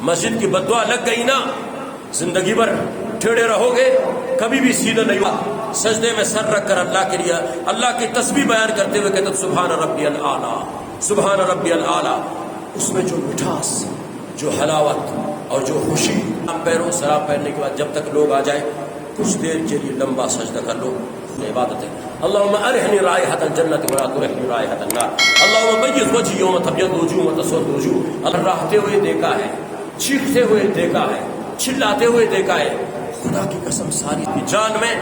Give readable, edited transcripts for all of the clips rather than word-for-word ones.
مسجد کی بددعا لگ گئی نا، زندگی بھر ٹھیڑے رہو گے، کبھی بھی سیدھا نہیں ہوا۔ سجدے میں سر رکھ کر اللہ کے لیے اللہ کی تسبیح بیان کرتے ہوئے کہتے سبحان ربی الاعلیٰ، سبحان ربی الاعلیٰ۔ اس میں جو مٹھاس، جو حلاوت اور جو خوشی، پیروں سلام پہننے کے بعد جب تک لوگ آ جائیں کچھ دیر کے لیے لمبا سجدہ کر لو، عبادت ہے۔ اللہم ارحنی رائحۃ الجنۃ ولا ترحنی رائحۃ النار، اللہم بیض وجہی یوم تبیض وجوہ وتسود وجوہ۔ اللہ راہتے ہوئے دیکھا ہے، چیختے ہوئے دیکھا ہے، چلاتے ہوئے دیکھا ہے۔ خدا کی قسم ساری کی جان میں،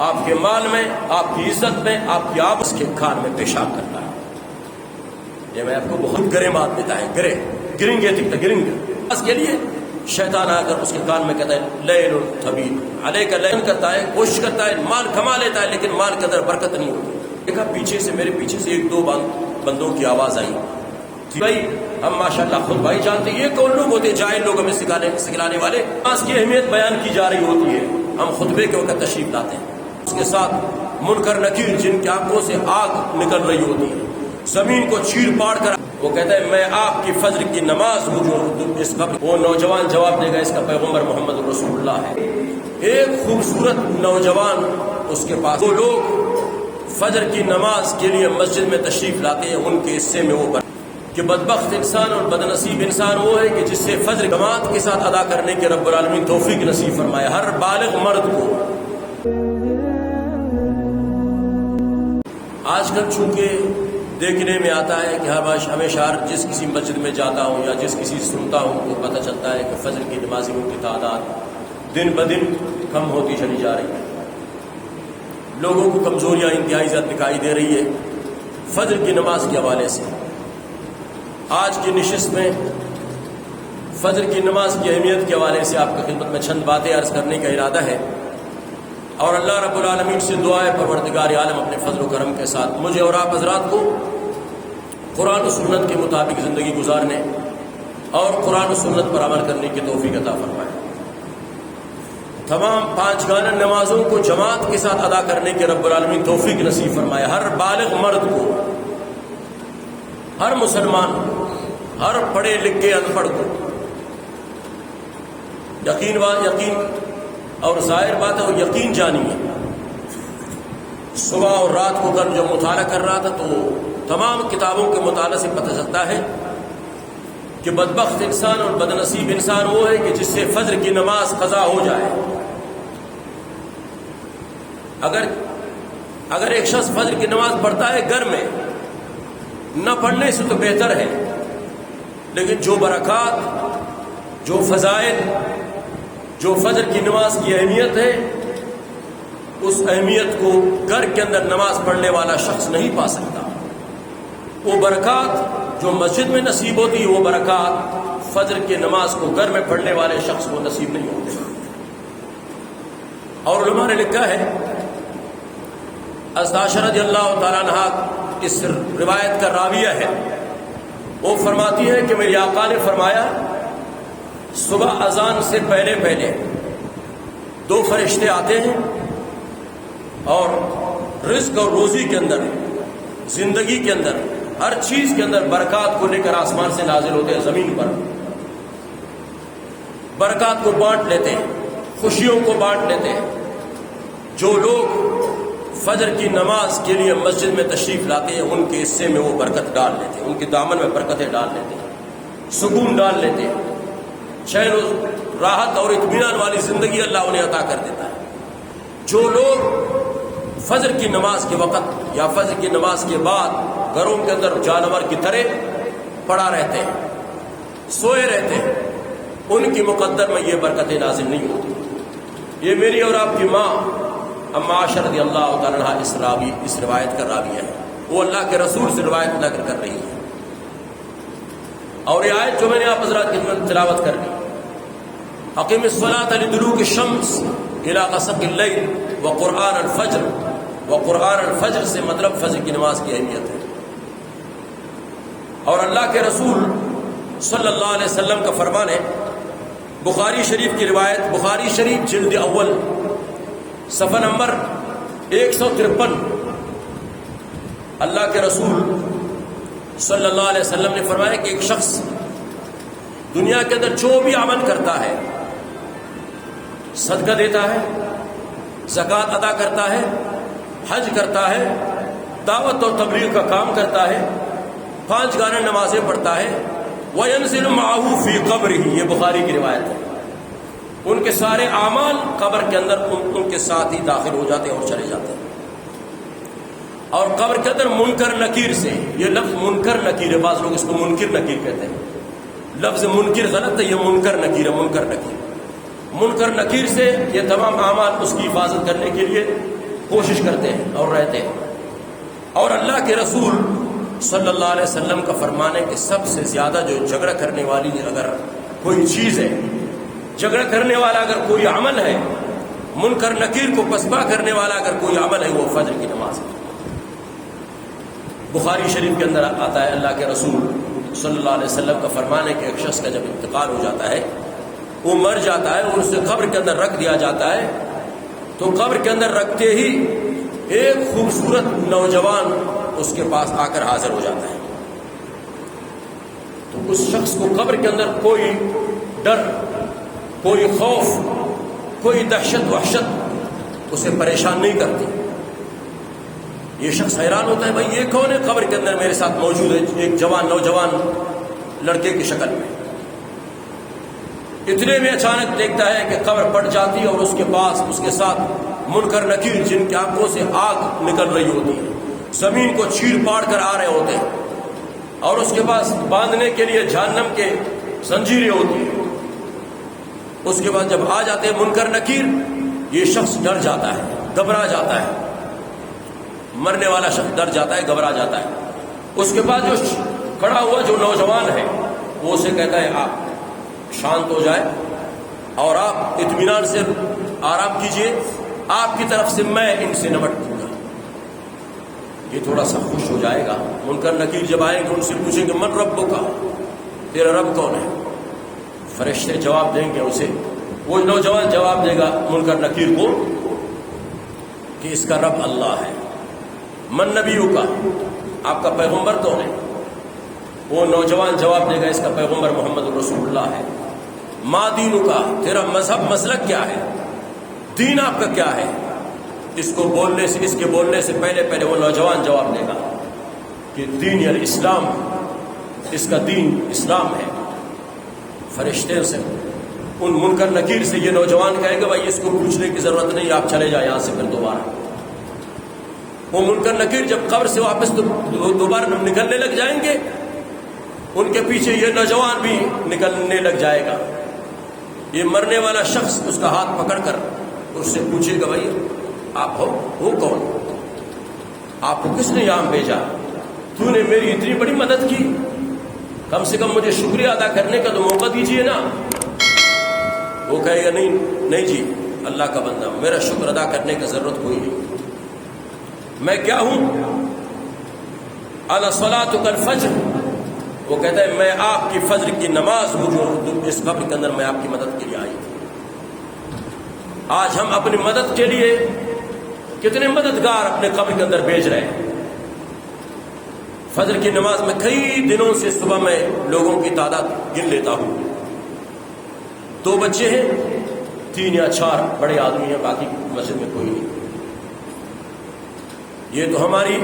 آپ کے مال میں، آپ کی عزت میں، آپ کی آپس کے کان میں پیشاب کرتا ہے۔ یہ میں آپ کو بہت گرے بات دیتا ہے، گریں گے اس کے لیے شیطان آ کر اس کے کان میں کہتا ہے لیل طویل علیک، لین کرتا ہے، کوشش کرتا ہے، مال کما لیتا ہے، لیکن مال کے اندر برکت نہیں ہوتی۔ دیکھا پیچھے سے، میرے پیچھے سے ایک دو بندوں کی آواز آئی، بھائی ہم ماشاءاللہ خود بھائی جانتے ہیں یہ کون لوگ ہوتے ہیں، جاہل لوگ ہمیں سکھلانے والے۔ نماز کی اہمیت بیان کی جا رہی ہوتی ہے، ہم خطبے کے وقت تشریف لاتے ہیں، اس کے ساتھ منکر نکیر جن کی آنکھوں سے آگ نکل رہی ہوتی ہے، زمین کو چیر پاڑ کر وہ کہتا ہے میں آپ کی فجر کی نماز ہوں جو اس کا وہ نوجوان جواب دے گا اس کا پیغمبر محمد رسول اللہ ہے۔ ایک خوبصورت نوجوان اس کے پاس، وہ لوگ فجر کی نماز کے لیے مسجد میں تشریف لاتے ہیں، ان کے حصے میں وہ کہ بدبخت انسان اور بدنصیب انسان وہ ہے کہ جس سے فجر جماعت کے ساتھ ادا کرنے کے رب العالمین توفیق نصیب فرمائے ہر بالغ مرد کو۔ آج کل چونکہ دیکھنے میں آتا ہے کہ ہمیشہ جس کسی مسجد میں جاتا ہوں یا جس کسی سے سنتا ہوں تو پتہ چلتا ہے کہ فجر کی نمازیوں کی تعداد دن بدن کم ہوتی چلی جا رہی ہے، لوگوں کو کمزوریاں انتہائی زیادہ دکھائی دے رہی ہے فجر کی نماز کے حوالے سے۔ آج کی نشست میں فجر کی نماز کی اہمیت کے حوالے سے آپ کی خدمت میں چند باتیں عرض کرنے کا ارادہ ہے، اور اللہ رب العالمین سے دعا ہے پروردگار عالم اپنے فضل و کرم کے ساتھ مجھے اور آپ حضرات کو قرآن و سنت کے مطابق زندگی گزارنے اور قرآن و سنت پر عمل کرنے کی توفیق عطا فرمائے۔ تمام 5 گانہ نمازوں کو جماعت کے ساتھ ادا کرنے کے رب العالمین توفیق نصیب فرمائے ہر بالغ مرد کو، ہر مسلمان، ہر پڑھے لکھے ان پڑھ کو۔ یقین اور ظاہر بات ہے، اور یقین جانیے صبح اور رات کو کل جب مطالعہ کر رہا تھا تو تمام کتابوں کے مطالعے سے پتہ چلتا ہے کہ بدبخت انسان اور بدنصیب انسان وہ ہے کہ جس سے فجر کی نماز قضا ہو جائے۔ اگر ایک شخص فجر کی نماز پڑھتا ہے گھر میں، نہ پڑھنے سے تو بہتر ہے، لیکن جو برکات، جو فضائل، جو فجر کی نماز کی اہمیت ہے، اس اہمیت کو گھر کے اندر نماز پڑھنے والا شخص نہیں پا سکتا۔ وہ برکات جو مسجد میں نصیب ہوتی ہے، وہ برکات فجر کی نماز کو گھر میں پڑھنے والے شخص کو نصیب نہیں ہوتے۔ اور علماء نے لکھا ہے، حضرت عائشہ رضی اللہ تعالیٰ عنہا اس روایت کا راویہ ہے، وہ فرماتی ہے کہ میرے آقا نے فرمایا صبح اذان سے پہلے 2 فرشتے آتے ہیں اور رزق اور روزی کے اندر، زندگی کے اندر، ہر چیز کے اندر برکات کو لے کر آسمان سے نازل ہوتے ہیں، زمین پر برکات کو بانٹ لیتے ہیں، خوشیوں کو بانٹ لیتے ہیں۔ جو لوگ فجر کی نماز کے لیے مسجد میں تشریف لاتے ہیں ان کے حصے میں وہ برکت ڈال لیتے ہیں، ان کے دامن میں برکتیں ڈال لیتے ہیں، سکون ڈال لیتے ہیں، چین و راحت اور اطمینان والی زندگی اللہ انہیں عطا کر دیتا ہے۔ جو لوگ فجر کی نماز کے وقت یا فجر کی نماز کے بعد گھروں کے اندر جانور کی طرح پڑا رہتے ہیں، سوئے رہتے ہیں، ان کی مقدر میں یہ برکتیں نازل نہیں ہوتی۔ یہ میری اور آپ کی ماں اما عائشہ رضی اللہ تعالیٰ عنہا اس روایت کا راویہ ہے، وہ اللہ کے رسول سے روایت نقل کر رہی ہے۔ اور یہ آیت جو میں نے آپ حضرات کی خدمت تلاوت کر دی، اقیم الصلاۃ لدلوک الشمس الی غسق اللیل وقرآن الفجر، وقرآن الفجر سے مطلب فجر کی نماز کی اہمیت ہے۔ اور اللہ کے رسول صلی اللہ علیہ وسلم کا فرمان ہے، بخاری شریف کی روایت، بخاری شریف جلد اول صفحہ نمبر 153، اللہ کے رسول صلی اللہ علیہ وسلم نے فرمایا کہ ایک شخص دنیا کے اندر جو بھی عمل کرتا ہے، صدقہ دیتا ہے، زکوٰۃ ادا کرتا ہے، حج کرتا ہے، دعوت اور تبلیغ کا کام کرتا ہے، 5 گانے نمازیں پڑھتا ہے، وَيَنزِلُ مَعَهُ فِي قَبْرِهِ، یہ بخاری کی روایت ہے، ان کے سارے اعمال قبر کے اندر ان کے ساتھ ہی داخل ہو جاتے ہیں اور چلے جاتے ہیں۔ اور قبر کے اندر منکر نکیر سے، یہ لفظ منکر نکیر ہے، بعض لوگ اس کو منکر نکیر کہتے ہیں، لفظ منکر غلط ہے، یہ منکر نکیر ہے، منکر نکیر، منکر نکیر سے یہ تمام اعمال اس کی حفاظت کرنے کے لیے کوشش کرتے ہیں اور رہتے ہیں۔ اور اللہ کے رسول صلی اللہ علیہ وسلم کا فرمان ہے کہ سب سے زیادہ جو جھگڑا کرنے والی اگر کوئی چیز ہے، جھگڑا کرنے والا اگر کوئی عمل ہے، منکر نکیر کو پسپا کرنے والا اگر کوئی عمل ہے، وہ فجر کی نماز ہے۔ بخاری شریف کے اندر آتا ہے اللہ کے رسول صلی اللہ علیہ وسلم کا فرمان ہے کہ ایک شخص کا جب انتقال ہو جاتا ہے، وہ مر جاتا ہے اور اسے قبر کے اندر رکھ دیا جاتا ہے، تو قبر کے اندر رکھتے ہی ایک خوبصورت نوجوان اس کے پاس آ کر حاضر ہو جاتا ہے۔ تو اس شخص کو قبر کے اندر کوئی ڈر، کوئی خوف، کوئی دہشت وحشت اسے پریشان نہیں کرتی۔ یہ شخص حیران ہوتا ہے، بھائی یہ کون ہے قبر کے اندر میرے ساتھ موجود ہے، ایک نوجوان لڑکے کی شکل میں۔ اتنے میں اچانک دیکھتا ہے کہ قبر پٹ جاتی ہے اور اس کے پاس اس کے ساتھ منکر نکیر جن کی آنکھوں سے آگ نکل رہی ہوتی ہے، زمین کو چیر پاڑ کر آ رہے ہوتے ہیں، اور اس کے پاس باندھنے کے لیے جہنم کے زنجیریں ہوتی ہیں۔ اس کے بعد جب آ جاتے ہیں منکر نکیر، یہ شخص ڈر جاتا ہے، گھبرا جاتا ہے، مرنے والا شخص ڈر جاتا ہے، گھبرا جاتا ہے۔ اس کے بعد جو کھڑا ہوا جو نوجوان ہے وہ اسے کہتا ہے آپ شانت ہو جائے اور آپ اطمینان سے آرام کیجئے، آپ کی طرف سے میں ان سے نمٹ دوں گا۔ یہ تھوڑا سا خوش ہو جائے گا۔ منکر نکیر جب آئیں گے ان سے پوچھیں گے من ربک، تیرا رب کون ہے؟ فرشتے جواب دیں گے اسے، وہ نوجوان جواب دے گا منکر نکیر کو کہ اس کا رب اللہ ہے۔ من نبیوں کا، آپ کا پیغمبر کون ہے؟ وہ نوجوان جواب دے گا اس کا پیغمبر محمد رسول اللہ ہے۔ ما دینوں کا، تیرا مذہب مسلک کیا ہے، دین آپ کا کیا ہے؟ اس کے بولنے سے پہلے وہ نوجوان جواب دے گا کہ دین یعنی اسلام، اس کا دین اسلام ہے۔ فرشتے سے ان منکر نکیر سے یہ نوجوان کہے گا بھائی اس کو پوچھنے کی ضرورت نہیں، آپ چلے جائیں یہاں سے پھر دوبارہ۔ وہ منکر نکیر جب قبر سے واپس دوبارہ نکلنے لگ جائیں گے، ان کے پیچھے یہ نوجوان بھی نکلنے لگ جائے گا۔ یہ مرنے والا شخص اس کا ہاتھ پکڑ کر اس سے پوچھے گا بھائی آپ ہو کون؟ آپ کو کس نے یہاں بھیجا؟ تو نے میری اتنی بڑی مدد کی، کم سے کم مجھے شکریہ ادا کرنے کا تو موقع دیجیے نا۔ وہ کہے گا نہیں جی، اللہ کا بندہ، میرا شکر ادا کرنے کی ضرورت کوئی نہیں۔ میں کیا ہوں؟ الصلاۃ کالفجر، وہ کہتا ہے میں آپ کی فجر کی نماز ہوں جو اس قبر کے اندر میں آپ کی مدد کے لیے آئی تھی۔ آج ہم اپنی مدد کے لیے کتنے مددگار اپنے قبر کے اندر بھیج رہے ہیں۔ فجر کی نماز میں کئی دنوں سے صبح میں لوگوں کی تعداد گن لیتا ہوں، 2 بچے ہیں، 3 یا 4 بڑے آدمی ہیں، باقی مسجد میں کوئی نہیں۔ یہ تو ہماری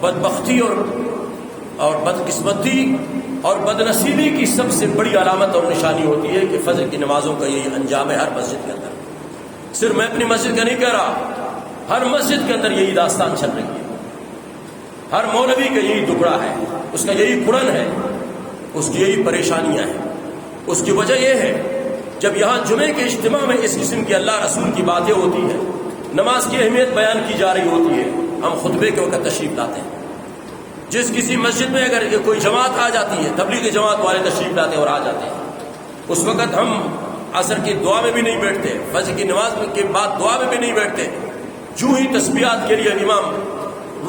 بدبختی اور بدقسمتی اور بدنصیبی کی سب سے بڑی علامت اور نشانی ہوتی ہے کہ فجر کی نمازوں کا یہی انجام ہے ہر مسجد کے اندر۔ صرف میں اپنی مسجد کا نہیں کہہ رہا، ہر مسجد کے اندر یہی داستان چل رہی ہے۔ ہر مولوی کا یہی ٹکڑا ہے، اس کا یہی قرن ہے، اس کی یہی پریشانیاں ہیں۔ اس کی وجہ یہ ہے جب یہاں جمعے کے اجتماع میں اس قسم کی اللہ رسول کی باتیں ہوتی ہیں، نماز کی اہمیت بیان کی جا رہی ہوتی ہے، ہم خطبے کے وقت تشریف لاتے ہیں۔ جس کسی مسجد میں اگر کوئی جماعت آ جاتی ہے، تبلیغی جماعت والے تشریف لاتے ہیں اور آ جاتے ہیں، اس وقت ہم عصر کی دعا میں بھی نہیں بیٹھتے، فجر کی نماز کے بعد دعا میں بھی نہیں بیٹھتے۔ جو ہی تسبیحات کے لیے امام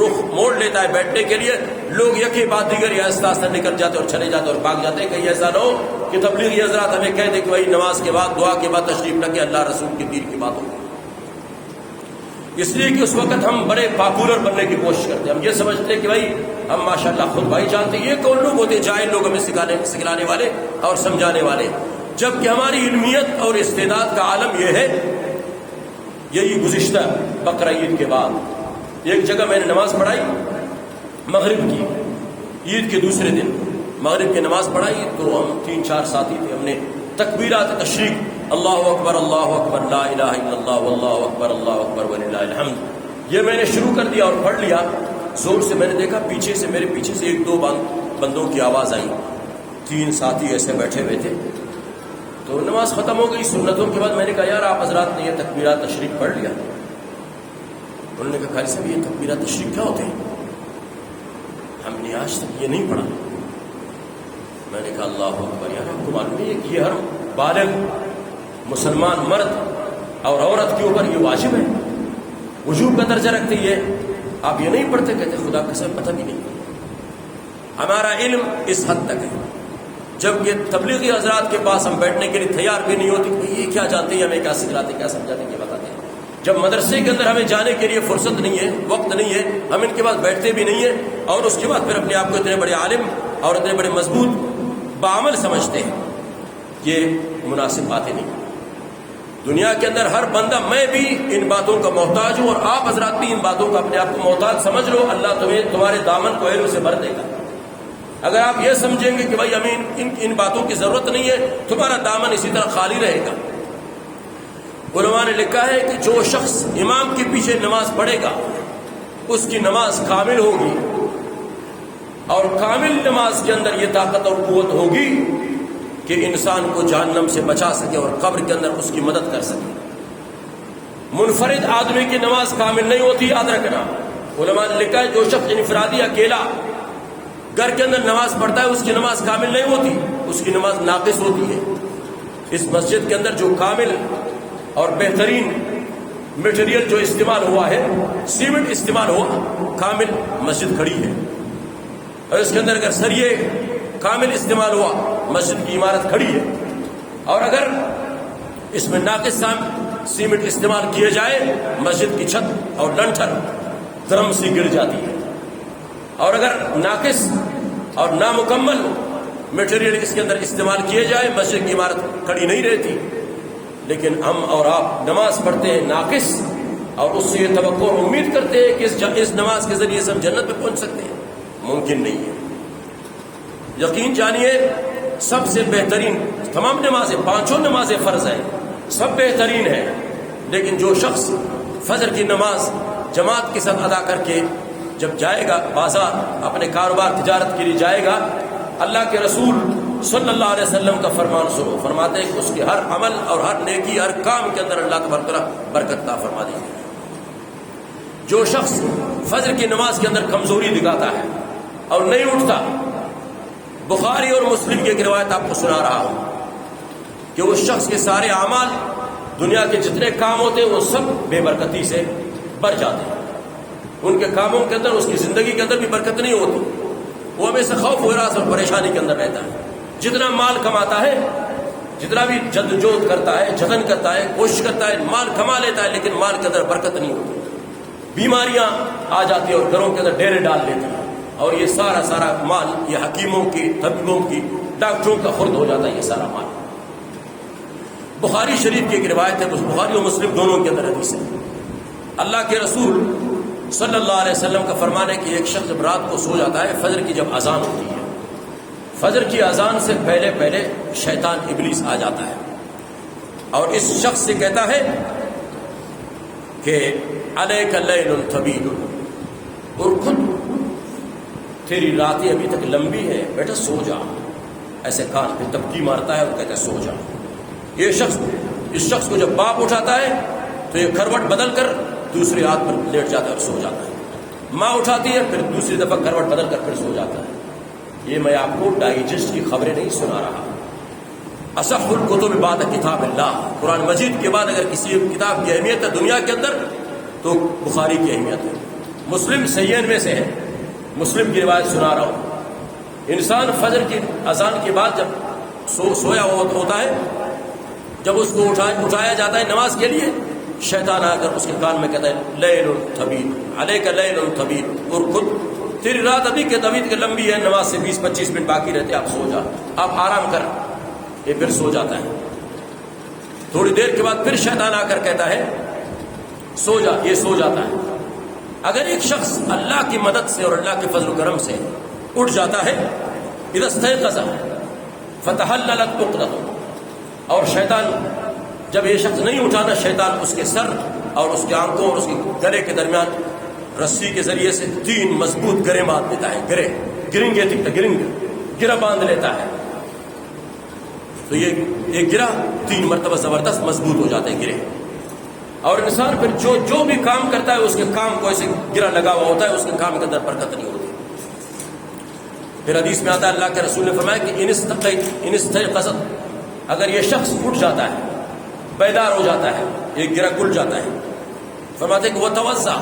رخ موڑ لیتا ہے بیٹھنے کے لیے، لوگ یکے بعد دیگر یا آہستہ آہستہ نکل جاتے اور چلے جاتے اور بھاگ جاتے ہیں۔ کہیں ایسا نہ ہو کہ تبلیغی حضرات ہمیں کہہ دیں کہ بھائی نماز کے بعد دعا کے بعد تشریف رکھے، اللہ رسول کے دین کی بات ہوگی۔ اس لیے کہ اس وقت ہم بڑے پاپولر بننے کی کوشش کرتے ہیں. ہم یہ سمجھتے ہیں کہ بھائی ہم ماشاءاللہ خود بھائی جانتے ہیں. یہ کون لوگ ہوتے ہیں؟ جاہل لوگ ہمیں سکھلانے والے اور سمجھانے والے. جبکہ ہماری علمیت اور استعداد کا عالم یہ ہے. یہی گزشتہ بقرہ عید کے بعد ایک جگہ میں نے نماز پڑھائی مغرب کی، عید کے دوسرے دن مغرب کی نماز پڑھائی. تو ہم 3-4 ساتھی تھے. ہم نے تکبیرات تشریق، اللہ اکبر لا الہ الا اللہ واللہ اکبر وللہ الحمد، یہ میں نے شروع کر دیا اور پڑھ لیا زور سے. میں نے دیکھا پیچھے سے، میرے پیچھے سے 1-2 بندوں کی آواز آئی. 3 ساتھی ایسے بیٹھے ہوئے تھے. تو نماز ختم ہو گئی سنتوں کے بعد. میں نے کہا یار آپ حضرات نے یہ تکبیرات تشریق پڑھ لیا؟ انہوں نے کہا قاری صاحب یہ تکبیرات تشریق کیا ہوتے ہیں؟ ہم نے آج تک یہ نہیں پڑھا. میں نے کہا اللہ اکبر. یار آپ کو معلوم ہے کہ یہ ہر بالغ مسلمان مرد اور عورت کے اوپر یہ واجب ہے، وجوب کا درجہ رکھتے یہ، آپ یہ نہیں پڑھتے؟ کہتے خدا قسم پتہ بھی نہیں. ہمارا علم اس حد تک ہے. جب یہ تبلیغی حضرات کے پاس ہم بیٹھنے کے لیے تیار بھی نہیں ہوتی کہ یہ کیا جانتے ہیں، ہمیں کیا سکھلاتے ہیں، کیا سمجھاتے ہیں، کیا بتاتے ہیں. جب مدرسے کے اندر ہمیں جانے کے لیے فرصت نہیں ہے، وقت نہیں ہے، ہم ان کے پاس بیٹھتے بھی نہیں ہیں، اور اس کے بعد پھر اپنے آپ کو اتنے بڑے عالم اور اتنے بڑے مضبوط بعمل سمجھتے ہیں. یہ مناسب باتیں نہیں. دنیا کے اندر ہر بندہ، میں بھی ان باتوں کا محتاج ہوں، اور آپ حضرات بھی ان باتوں کا اپنے آپ کو محتاج سمجھ لو. اللہ تمہارے دامن کو علم سے بھر دے گا. اگر آپ یہ سمجھیں گے کہ بھائی ہمیں ان باتوں کی ضرورت نہیں ہے، تمہارا دامن اسی طرح خالی رہے گا. علماء نے لکھا ہے کہ جو شخص امام کے پیچھے نماز پڑھے گا اس کی نماز کامل ہوگی، اور کامل نماز کے اندر یہ طاقت اور قوت ہوگی کہ انسان کو جہنم سے بچا سکے اور قبر کے اندر اس کی مدد کر سکے. منفرد آدمی کی نماز کامل نہیں ہوتی، یاد رکھنا. علماء نے لکھا ہے جو شخص انفرادی اکیلا گھر کے اندر نماز پڑھتا ہے اس کی نماز کامل نہیں ہوتی، اس کی نماز ناقص ہوتی ہے. اس مسجد کے اندر جو کامل اور بہترین میٹیریل جو استعمال ہوا ہے، سیمنٹ استعمال ہوا، کامل مسجد کھڑی ہے. اور اس کے اندر اگر سریے کامل استعمال ہوا، مسجد کی عمارت کھڑی ہے. اور اگر اس میں ناقص سیمنٹ استعمال کیے جائے، مسجد کی چھت اور لنٹر درم سی گر جاتی ہے. اور اگر ناقص اور نامکمل میٹیریل اس کے اندر استعمال کیے جائے، مسجد کی عمارت کھڑی نہیں رہتی. لیکن ہم اور آپ نماز پڑھتے ہیں ناقص، اور اس سے یہ توقع اور امید کرتے ہیں کہ اس نماز کے ذریعے سے ہم جنت میں پہنچ سکتے ہیں. ممکن نہیں ہے. یقین جانیے سب سے بہترین تمام نمازیں، 5 نمازیں فرض ہیں، سب بہترین ہیں. لیکن جو شخص فجر کی نماز جماعت کے ساتھ ادا کر کے جب جائے گا بازار اپنے کاروبار تجارت کے لیے جائے گا، اللہ کے رسول صلی اللہ علیہ وسلم کا فرمان سنو. فرماتے ہیں کہ اس کے ہر عمل اور ہر نیکی، ہر کام کے اندر اللہ تبارک و تعالیٰ برکت عطا فرما دے گا. جو شخص فجر کی نماز کے اندر کمزوری دکھاتا ہے اور نہیں اٹھتا، بخاری اور مسلم کی ایک روایت آپ کو سنا رہا ہوں کہ اس شخص کے سارے اعمال، دنیا کے جتنے کام ہوتے ہیں وہ سب بے برکتی سے بھر جاتے ہیں. ان کے کاموں کے اندر، اس کی زندگی کے اندر بھی برکت نہیں ہوتی. وہ ہمیشہ خوف و ہراس اور پریشانی کے اندر رہتا ہے. جتنا مال کماتا ہے، جتنا بھی جدوجہد کرتا ہے، جتن کرتا ہے، کوشش کرتا ہے، مال کما لیتا ہے، لیکن مال کے اندر برکت نہیں ہوتی. بیماریاں آ جاتی ہیں اور گھروں کے اندر ڈیرے ڈال لیتی ہیں، اور یہ سارا مال یہ حکیموں کی، طبیبوں کی، ڈاکٹروں کا خرد ہو جاتا ہے یہ سارا مال. بخاری شریف کی ایک روایت ہے، بخاری و مسلم دونوں کے اندر حدیث ہے. اللہ کے رسول صلی اللہ علیہ وسلم کا فرمان ہے کہ ایک شخص جب رات کو سو جاتا ہے، فجر کی جب اذان ہوتی ہے، فجر کی اذان سے پہلے شیطان ابلیس آ جاتا ہے اور اس شخص سے کہتا ہے کہ علیک لیل طویل، اور خود تیری راتیں ابھی تک لمبی ہے، بیٹا سو جا. ایسے کان پہ تبکی مارتا ہے اور کہتا ہے سو جا. یہ شخص اس شخص کو جب باپ اٹھاتا ہے تو یہ کروٹ بدل کر دوسرے ہاتھ پر لیٹ جاتا ہے اور سو جاتا ہے. ماں اٹھاتی ہے، پھر دوسری دفعہ کروٹ بدل کر پھر سو جاتا ہے. یہ میں آپ کو ڈائجسٹ کی خبریں نہیں سنا رہا. اصح الکتب بعد کتاب اللہ، قرآن مجید کے بعد اگر کسی کتاب کی اہمیت ہے دنیا کے اندر تو بخاری کی اہمیت ہے. مسلم صحیحین میں سے ہے، مسلم کی روایت سنا رہا ہوں. انسان فجر کی اذان کے بعد جب سویا ہوتا ہے، جب اس کو اٹھایا جاتا ہے نماز کے لیے، شیطان آ کر اس کے کان میں کہتا ہے لیل طویل علیک لیل طویل، ارقد، تیری رات ابھی کہ طویل کہ لمبی ہے، نماز سے 20-25 منٹ باقی رہتے، آپ سو جا، آپ آرام کر۔ یہ پھر سو جاتا ہے۔ تھوڑی دیر کے بعد پھر شیطان آ کر کہتا ہے سو جا، یہ سو جاتا ہے۔ اگر ایک شخص اللہ کی مدد سے اور اللہ کے فضل و کرم سے اٹھ جاتا ہے، اذا استيقظ فتحللت عقدته، اور شیطان جب یہ شخص نہیں اٹھانا، شیطان اس کے سر اور اس کے آنکھوں اور اس کے گلے کے درمیان رسی کے ذریعے سے 3 مضبوط گرے باندھ دیتا ہے، گرہ باندھ لیتا ہے۔ تو یہ گرہ 3 مرتبہ زبردست مضبوط ہو جاتا ہے گرہ، اور انسان پھر جو بھی کام کرتا ہے اس کے کام کو ایسے گرہ لگا ہوا ہوتا ہے، اس کے کام کے اندر برکت نہیں ہوتی۔ پھر حدیث میں آتا ہے اللہ کے رسول نے فرمایا کہ ان استيقظ، اگر یہ شخص اٹھ جاتا ہے، بیدار ہو جاتا ہے، ایک گرہ کھل جاتا ہے، فرماتے کہ وہ توضا،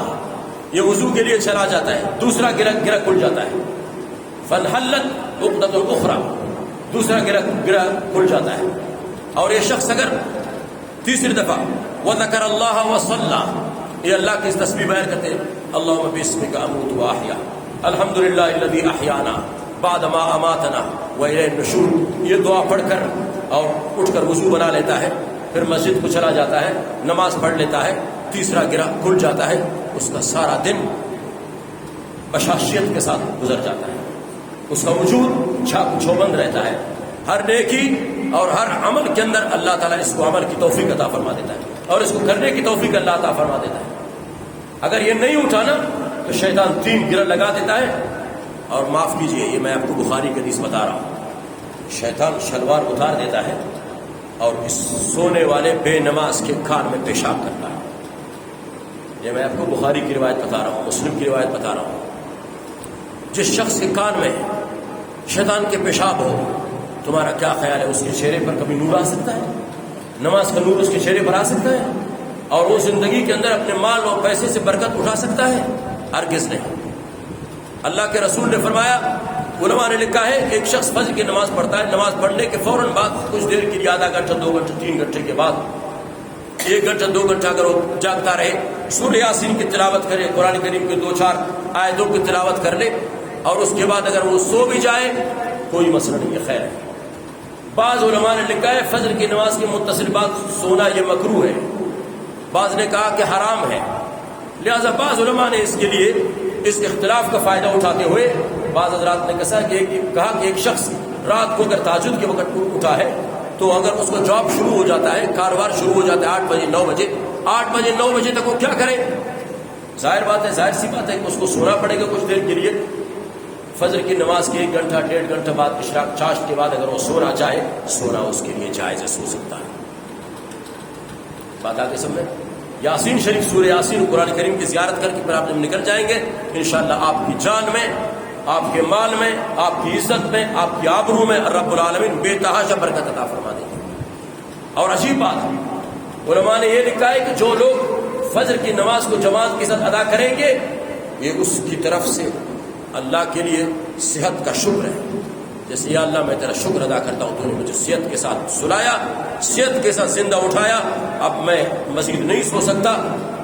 یہ وضو کے لیے چلا جاتا ہے، دوسرا گرہ کھل جاتا ہے، فانحلت عقدۃ الاخرى، دوسرا گرہ کھل جاتا ہے، اور یہ شخص اگر تیسری دفعہ وذکر اللہ وصلی، یہ اللہ کی تسبیح بیان کرتے ہیں، اللهم باسمک اموت واحیا، الحمدللہ الذی احیانا بعد ما اماتنا والیہ النشور، یہ دعا پڑھ کر اور اٹھ کر وضو بنا لیتا ہے، پھر مسجد کو چلا جاتا ہے، نماز پڑھ لیتا ہے، تیسرا گرہ کھل جاتا ہے، اس کا سارا دن بشاشیت کے ساتھ گزر جاتا ہے، اس کا وجود چھوبند رہتا ہے، ہر نیکی اور ہر عمل کے اندر اللہ تعالیٰ اس کو عمل کی توفیق عطا فرما دیتا ہے، اور اس کو کرنے کی توفیق اللہ عطا فرما دیتا ہے۔ اگر یہ نہیں اٹھانا تو شیطان 3 گرہ لگا دیتا ہے، اور معاف کیجئے یہ میں آپ کو بخاری کی حدیث بتا رہا ہوں، شیطان شلوار اتار دیتا ہے اور اس سونے والے بے نماز کے کان میں پیشاب کرتا ہے۔ یہ میں آپ کو بخاری کی روایت بتا رہا ہوں، مسلم کی روایت بتا رہا ہوں۔ جس شخص کے کان میں شیطان کے پیشاب ہو، تمہارا کیا خیال ہے اس کے چہرے پر کبھی نور آ سکتا ہے؟ نماز کا نور اس کے چہرے پر آ سکتا ہے؟ اور وہ زندگی کے اندر اپنے مال اور پیسے سے برکت اٹھا سکتا ہے؟ ہرگز نہیں۔ اللہ کے رسول نے فرمایا، علماء نے لکھا ہے کہ ایک شخص فجر کی نماز پڑھتا ہے، نماز پڑھنے کے فوراً بعد کچھ دیر کے لیے، آدھا گھنٹہ، 2 گھنٹے، 3 گھنٹے کے بعد، 1 گھنٹہ 2 گھنٹہ اگر وہ جاگتا رہے، سورہ یاسین کی تلاوت کرے، قرآن کریم کے 2-4 آیتوں کی تلاوت کر لے، اور اس کے بعد اگر وہ سو بھی جائے کوئی مسئلہ نہیں ہے، خیر ہے۔ بعض علماء نے لکھا ہے فجر کی نماز کے متصل بعد سونا یہ مکروہ ہے، بعض نے کہا کہ حرام ہے، لہذا بعض علماء نے اس کے لیے اس اختلاف کا فائدہ اٹھاتے ہوئے بعض حضرات نے کہا کہ ایک شخص رات کو اگر تہجد کے وقت اٹھا ہے تو اگر اس کو جاب شروع ہو جاتا ہے، کاروبار شروع ہو جاتا ہے 8 بجے 9 بجے، 8 بجے 9 بجے تک وہ کیا کرے؟ ظاہر بات ہے، ظاہر سی بات ہے کہ اس کو سونا پڑے گا کچھ دیر کے لیے۔ فجر کی نماز کے 1 گھنٹہ 1.5 گھنٹہ بعد، اشراق چاشت کے بعد اگر وہ سونا چاہے، سونا اس کے لیے جائز ہے، سو سکتا ہے۔ بات آگے سمجھے؟ یاسین شریف، سورہ یاسین، قرآن کریم کی زیارت کر کے پھر آپ جب نکل جائیں گے، انشاءاللہ آپ کی جان میں، آپ کے مال میں، آپ کی عزت میں، آپ کی آبرو میں رب العالمین بے تحاشا برکت عطا فرما دیں گے۔ اور عجیب بات، علماء نے یہ لکھا ہے کہ جو لوگ فجر کی نماز کو جماعت کے ساتھ ادا کریں گے، یہ اس کی طرف سے اللہ کے لیے صحت کا شکر ہے، جیسے یا اللہ میں تیرا شکر ادا کرتا ہوں، تو نے مجھے صحت کے ساتھ سلایا، صحت کے ساتھ زندہ اٹھایا، اب میں مزید نہیں سو سکتا،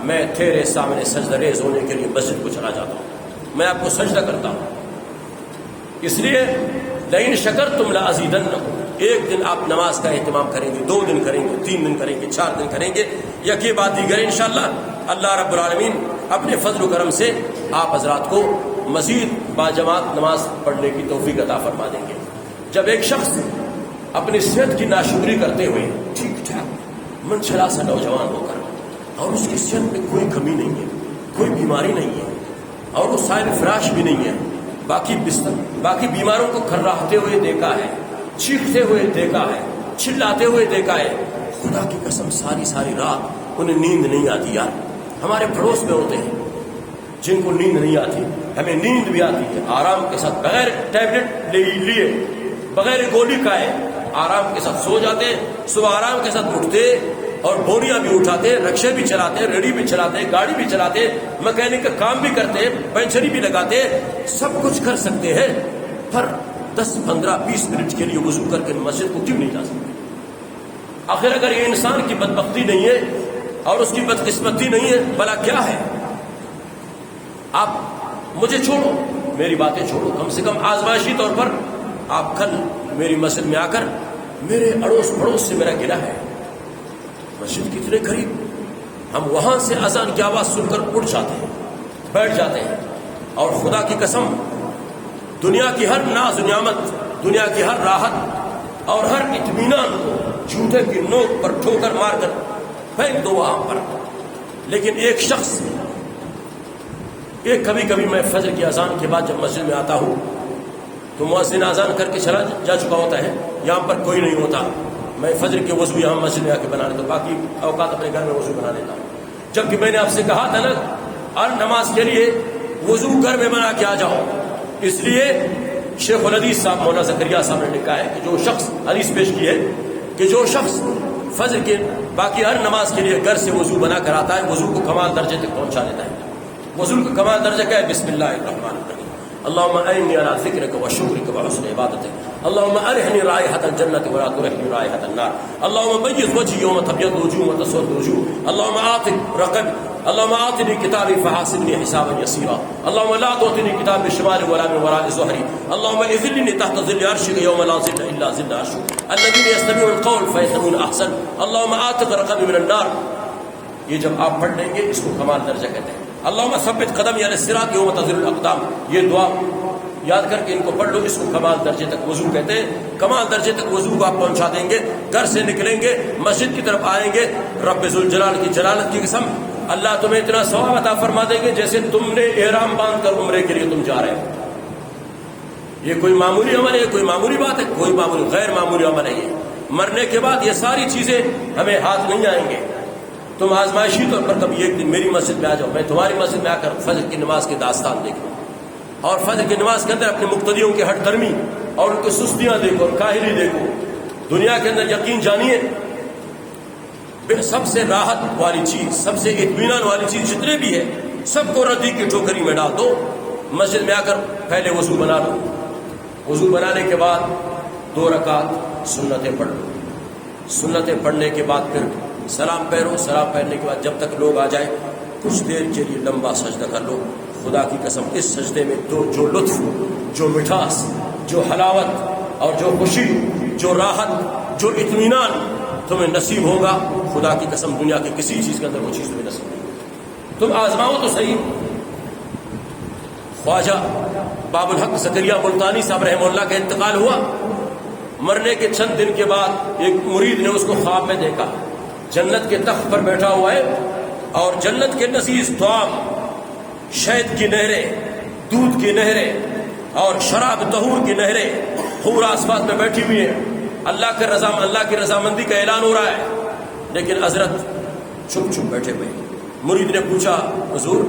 میں تیرے سامنے سجدہ ریز ہونے کے لیے مسجد کو چلا جاتا ہوں، میں آپ کو سجدہ کرتا ہوں۔ اس لیے لئن شکرتم لازیدنکم، ایک دن آپ نماز کا اہتمام کریں گے، 2 دن کریں گے، 3 دن کریں گے، 4 دن کریں گے، یکی بات دیگر انشاءاللہ اللہ رب العالمین اپنے فضل و کرم سے آپ حضرات کو مزید باجماعت نماز پڑھنے کی توفیق عطا فرما دیں گے۔ جب ایک شخص اپنی صحت کی ناشکری کرتے ہوئے ٹھیک ٹھاک منچلا سا نوجوان ہو کر، اور اس کی صحت میں کوئی کمی نہیں ہے، کوئی بیماری نہیں ہے، اور وہ صاحب فراش بھی نہیں ہے، باقی بیماروں کو کھرراہتے ہوئے دیکھا ہے، چیختے ہوئے دیکھا ہے، چلاتے ہوئے دیکھا ہے، خدا کی قسم ساری رات انہیں نیند نہیں آتی۔ یار ہمارے پڑوس میں ہوتے ہیں جن کو نیند نہیں آتی، ہمیں نیند بھی آتی ہے، آرام کے ساتھ بغیر ٹیبلٹ لیے، بغیر گولی کھائے آرام کے ساتھ سو جاتے، صبح آرام کے ساتھ اٹھتے اور بوریاں بھی اٹھاتے، رکشے بھی چلاتے، ریڑھی بھی چلاتے، گاڑی بھی چلاتے، مکینک کا کام بھی کرتے، پنچری بھی لگاتے، سب کچھ کر سکتے ہیں، پر 10 15 20 منٹ کے لیے وضو کر کے مسجد کو کیوں نہیں جا سکتے؟ آخر اگر یہ انسان کی بدبختی نہیں ہے اور اس کی بدقسمتی نہیں ہے، بلا کیا ہے؟ آپ مجھے چھوڑو، میری باتیں چھوڑو، کم سے کم آزمائشی طور پر آپ کل میری مسجد میں آ کر میرے اڑوس پڑوس سے میرا گلہ ہے، مسجد کتنے قریب، ہم وہاں سے اذان کی آواز سن کر اٹھ جاتے ہیں، بیٹھ جاتے ہیں، اور خدا کی قسم دنیا کی ہر ناز و نعمت، دنیا کی ہر راحت اور ہر اطمینان کو جوتے کی نوک پر ٹھوکر مار کر پھینک دو وہاں پر، لیکن ایک شخص کبھی کبھی میں فجر کی اذان کے بعد جب مسجد میں آتا ہوں تو مؤذن اذان کر کے چلا جا چکا ہوتا ہے، یہاں پر کوئی نہیں ہوتا، میں فجر کے وضو یہاں مسجد میں آ کے بنا لیتا ہوں، باقی اوقات اپنے گھر میں وضو بنا لیتا ہوں، جبکہ میں نے آپ سے کہا تھا نا ہر نماز کے لیے وضو گھر میں بنا کے آ جاؤ۔ اس لیے شیخ الحدیث صاحب مولانا زکریا صاحب نے لکھا ہے کہ جو شخص حدیث پیش کی ہے کہ جو شخص فجر کے باقی ہر نماز کے لیے گھر سے وضو بنا کر آتا ہے، وضو کو کمال درجے تک پہنچا دیتا ہے۔ وضو کا کمال درجہ کیا ہے؟ بسم اللہ الرحمن الرحیم، اللهم اعني على ذكرك وشكرك وحسن عبادتك، اللهم ارحني رائحة الجنة ولا ترحني رائحة النار، اللهم بيض وجهي يوم تبيض الوجوه وتسود الوجوه، اللهم اعطني رقبي، اللهم اعطني كتابي فحاسبني حسابا يسيرا، اللهم لا تعطني كتاب بالشمال ولا من وراء ظهري، اللهم اذلني تحت ظل عرشك يوم لا ظل الا ظل عرشك، الذين يستمعون القول فيتبعون احسن، اللهم اعتق رقبي من النار۔ یہ جب آپ پڑھ لیں گے اس کو کمال درجہ کہتے ہیں۔ اللہم ثبت قدمی علی الصراط یوم تزل الاقدام، یہ دعا یاد کر کے ان کو پڑھ لو، اس کو کمال درجے تک وضو کہتے ہیں۔ کمال درجے تک وضو کو آپ پہنچا دیں گے، گھر سے نکلیں گے، مسجد کی طرف آئیں گے، رب ذوالجلال کی جلالت کی قسم اللہ تمہیں اتنا ثواب عطا فرما دیں گے جیسے تم نے احرام باندھ کر عمرے کے لیے تم جا رہے ہو۔ یہ کوئی معمولی عمل ہے؟ کوئی معمولی بات ہے؟ کوئی معمولی غیر معمولی عمل ہے یہ۔ مرنے کے بعد یہ ساری چیزیں ہمیں ہاتھ نہیں آئیں گے۔ تم آزمائشی طور پر کبھی ایک دن میری مسجد میں آ جاؤ، میں تمہاری مسجد میں آ کر فجر کی نماز کی داستان دیکھوں، اور فجر کی نماز کے اندر اپنے مقتدیوں کی ہٹ درمی اور ان کی سستیاں دیکھو اور کاہلی دیکھو۔ دنیا کے اندر یقین جانیے سب سے راحت والی چیز، سب سے اطمینان والی چیز جتنے بھی ہے سب کو ردی کی ٹوکری میں ڈال دو۔ مسجد میں آ کر پہلے وضو بنا لو، وضو بنانے کے بعد 2 رکعت سنتیں پڑھ لو، سنتیں پڑھنے کے بعد پھر سلام پھیرو، سلام پھیرنے کے بعد جب تک لوگ آ جائیں کچھ دیر کے لیے لمبا سجدہ کر لو۔ خدا کی قسم اس سجدے میں جو لطف، جو مٹھاس، جو حلاوت اور جو خوشی، جو راحت، جو اطمینان تمہیں نصیب ہوگا، خدا کی قسم دنیا کی کسی چیز کے اندر وہ چیز تمہیں نصیب نہیں۔ تم آزماؤ تو صحیح۔ خواجہ باب الحق زکریا ملتانی صاحب رحمہ اللہ کا انتقال ہوا، مرنے کے چند دن کے بعد ایک مرید نے اس کو خواب میں دیکھا، جنت کے تخت پر بیٹھا ہوا ہے اور جنت کے نزیز طعام، شہد کی نہریں، دودھ کی نہریں اور شراب طہور کی نہریں حور آس پاس میں بیٹھی ہوئی ہیں، اللہ کی رضامندی کا اعلان ہو رہا ہے، لیکن حضرت چھپ چھپ بیٹھے ہوئے۔ مرید نے پوچھا حضور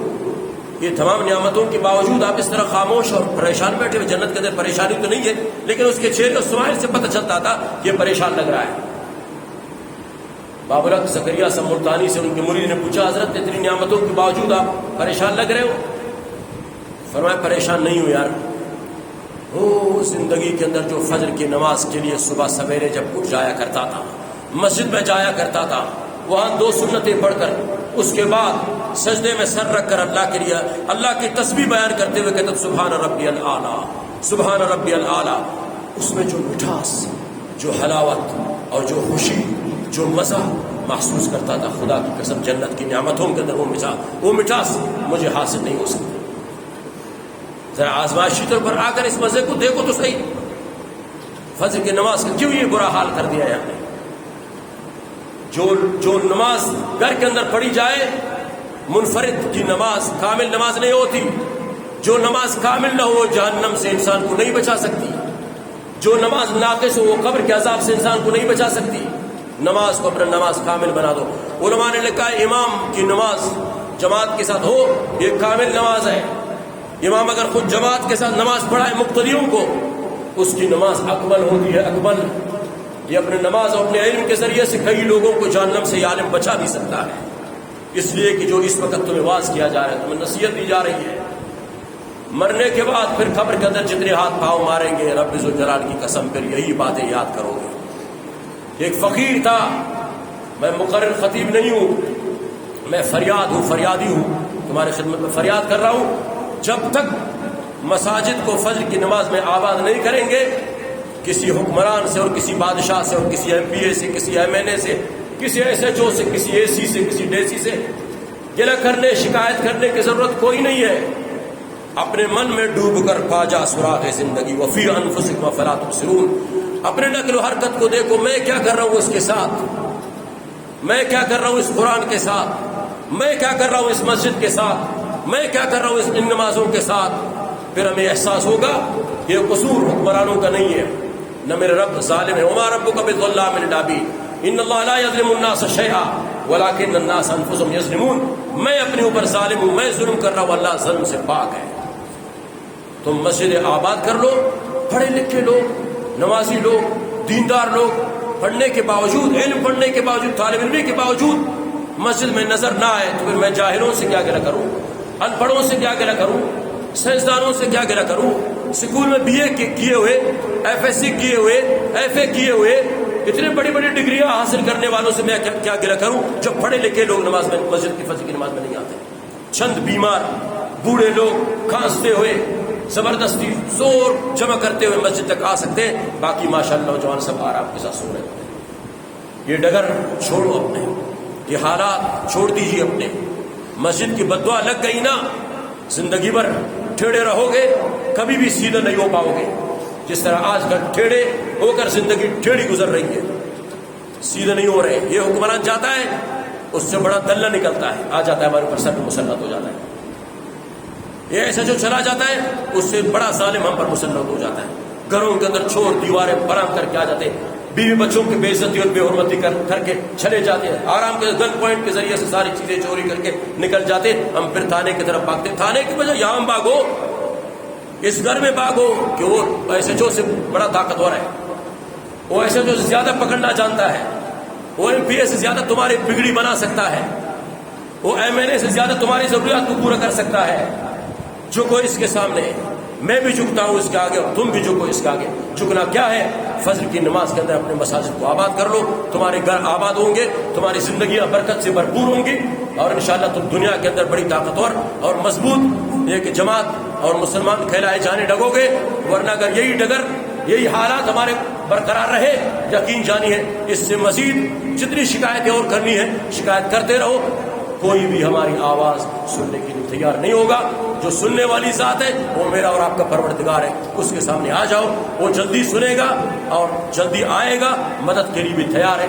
یہ تمام نعمتوں کے باوجود آپ اس طرح خاموش اور پریشان بیٹھے ہوئے، جنت کے اندر پریشانی تو نہیں ہے، لیکن اس کے چہرے اور اسمائل سے پتہ چلتا تھا یہ پریشان لگ رہا ہے۔ باب الحق زکریا صاحب ملتانی سے ان کے مرید نے پوچھا حضرت اتنی نعمتوں کے باوجود آپ پریشان لگ رہے ہو؟ فرمایا پریشان نہیں ہوں یار، وہ زندگی کے اندر جو فجر کی نماز کے لیے صبح سویرے جب اٹھ جایا کرتا تھا، مسجد میں جایا کرتا تھا، وہاں 2 سنتیں پڑھ کر اس کے بعد سجدے میں سر رکھ کر اللہ کے لیے اللہ کی تسبیح بیان کرتے ہوئے کہتا سبحان ربی الاعلیٰ، سبحان ربی الاعلیٰ، اس میں جو مٹھاس، جو حلاوت اور جو خوشی، جو مزہ محسوس کرتا تھا، خدا کی قسم جنت کی نعمتوں کے اندر وہ مٹھاس مجھے حاصل نہیں ہو سکتی۔ ذرا آزمائشی طور پر آ کر اس مزے کو دیکھو تو صحیح، فجر کی نماز کا کیوں یہ برا حال کر دیا ہے ہم نے؟ جو نماز گھر کے اندر پڑھی جائے منفرد کی نماز کامل نماز نہیں ہوتی، جو نماز کامل نہ ہو جہنم سے انسان کو نہیں بچا سکتی، جو نماز ناقص ہو وہ قبر کے عذاب سے انسان کو نہیں بچا سکتی۔ نماز کو اپنا نماز کامل بنا دو۔ علماء نے لکھا ہے امام کی نماز جماعت کے ساتھ ہو یہ کامل نماز ہے، امام اگر خود جماعت کے ساتھ نماز پڑھائے مقتدیوں کو اس کی نماز اکمل ہوتی ہے، اکمل۔ یہ اپنے نماز اور اپنے علم کے ذریعے سے کئی لوگوں کو جہنم سے یہ عالم بچا بھی سکتا ہے، اس لیے کہ جو اس وقت تمہیں واز کیا جا رہا ہے، تمہیں نصیحت دی جا رہی ہے، مرنے کے بعد پھر قبر کے اندر جتنے ہاتھ پاؤں ماریں گے رب ذوالجلال کی قسم پھر یہی باتیں یاد کرو گے۔ ایک فقیر تھا، میں مقرر خطیب نہیں ہوں، میں فریاد ہوں، فریادی ہوں، تمہاری خدمت میں فریاد کر رہا ہوں، جب تک مساجد کو فجر کی نماز میں آباد نہیں کریں گے، کسی حکمران سے اور کسی بادشاہ سے اور کسی ایم پی اے سے، کسی ایم این اے سے، کسی ایس ایچ او سے، کسی اے سی سے، کسی ڈی سی سے گلہ کرنے، شکایت کرنے کی ضرورت کوئی نہیں ہے۔ اپنے من میں ڈوب کر پا جا سراغ زندگی، وفی انفسکم فلا تبصرون، اپنے نقل و حرکت کو دیکھو، میں کیا کر رہا ہوں اس کے ساتھ، میں کیا کر رہا ہوں اس قرآن کے ساتھ، میں کیا کر رہا ہوں اس مسجد کے ساتھ، میں کیا کر رہا ہوں ان نمازوں کے ساتھ۔ پھر ہمیں احساس ہوگا یہ قصور حکمرانوں کا نہیں ہے، نہ میرے رب ظالم ہے، وما ربک بظلام للعبید ان اللہ لا یظلم الناس شیئا ولکن الناس انفسهم یظلمون، میں اپنے اوپر ظالم ہوں، میں ظلم کر رہا ہوں، اللہ ظلم سے پاک ہے۔ تم مسجد آباد کر لو، پڑھے لکھے لوگ، نمازی لوگ، دیندار لوگ، پڑھنے کے باوجود، علم پڑھنے کے باوجود، طالب علم کے باوجود مسجد میں نظر نہ آئے تو پھر میں جاہلوں سے کیا گلہ کروں، ان پڑھوں سے کیا گلہ کروں، سائنسدانوں سے کیا گلہ کروں، اسکول میں بی اے کیے ہوئے، ایف ایس سی کیے ہوئے، ایف اے کیے ہوئے، اتنے بڑی بڑی ڈگریاں حاصل کرنے والوں سے میں کیا گلہ کروں جب پڑھے لکھے لوگ نماز میں، مسجد کی فجر کی نماز میں نہیں آتے۔ چند بیمار بوڑھے لوگ کھانستے ہوئے زبردستی زور جمع کرتے ہوئے مسجد تک آ سکتے ہیں، باقی ماشاءاللہ نوجوان سب آرام کے ساتھ سو رہے ہیں۔ یہ ڈگر چھوڑو اپنے، یہ حالات چھوڑ دیجیے اپنے۔ مسجد کی بددعا لگ گئی نا، زندگی بھر ٹیڑھے رہو گے، کبھی بھی سیدھا نہیں ہو پاؤ گے۔ جس طرح آج کل ٹیڑھے ہو کر زندگی ٹیڑھی گزر رہی ہے، سیدھے نہیں ہو رہے۔ یہ حکمران جاتا ہے، اس سے بڑا دلہ نکلتا ہے، آ جاتا ہے ہمارے اوپر، سر پہ مسلط ہو جاتا ہے۔ یہ ایسا جو چلا جاتا ہے، اس سے بڑا ظالم ہم پر مسلط ہو جاتا ہے۔ گھروں کے اندر چور دیواریں برآمد کر کے آ جاتے ہیں، بیوی بچوں کی بے عزتی اور بے حرمتی کر کے چلے جاتے ہیں، آرام کے گن پوائنٹ کے ذریعے سے ساری چیزیں چوری کر کے نکل جاتے ہیں۔ ہم پھر تھانے کی طرف بھاگتے، تھانے کی وجہ یہاں بھاگو، اس گھر میں بھاگو کہ وہ ایسے جو سے بڑا طاقتور ہے، وہ ایسے جو زیادہ پکڑنا جانتا ہے، وہ ایم پی اے سے زیادہ تمہاری بگڑی بنا سکتا ہے، وہ ایم این اے سے زیادہ تمہاری ضروریات کو پورا کر سکتا ہے۔ جھکو اس کے سامنے، میں بھی جھکتا ہوں اس کے آگے اور تم بھی جھکو اس کے آگے۔ جھکنا کیا ہے؟ فجر کی نماز کے اندر اپنے مساجد کو آباد کر لو، تمہارے گھر آباد ہوں گے، تمہاری زندگیاں برکت سے بھرپور ہوں گی، اور انشاءاللہ تم دنیا کے اندر بڑی طاقتور اور مضبوط ایک جماعت اور مسلمان کہلائے جانے لگو گے۔ ورنہ اگر یہی ڈگر، یہی حالات ہمارے برقرار رہے، یقین جانیے اس سے مزید جتنی شکایتیں اور کرنی ہے شکایت کرتے رہو، کوئی بھی ہماری آواز سننے کے لیے تیار نہیں ہوگا۔ جو سننے والی ذات ہے وہ میرا اور آپ کا پروردگار ہے، اس کے سامنے آ جاؤ، وہ جلدی سنے گا اور جلدی آئے گا، مدد کے لیے بھی تیار ہے۔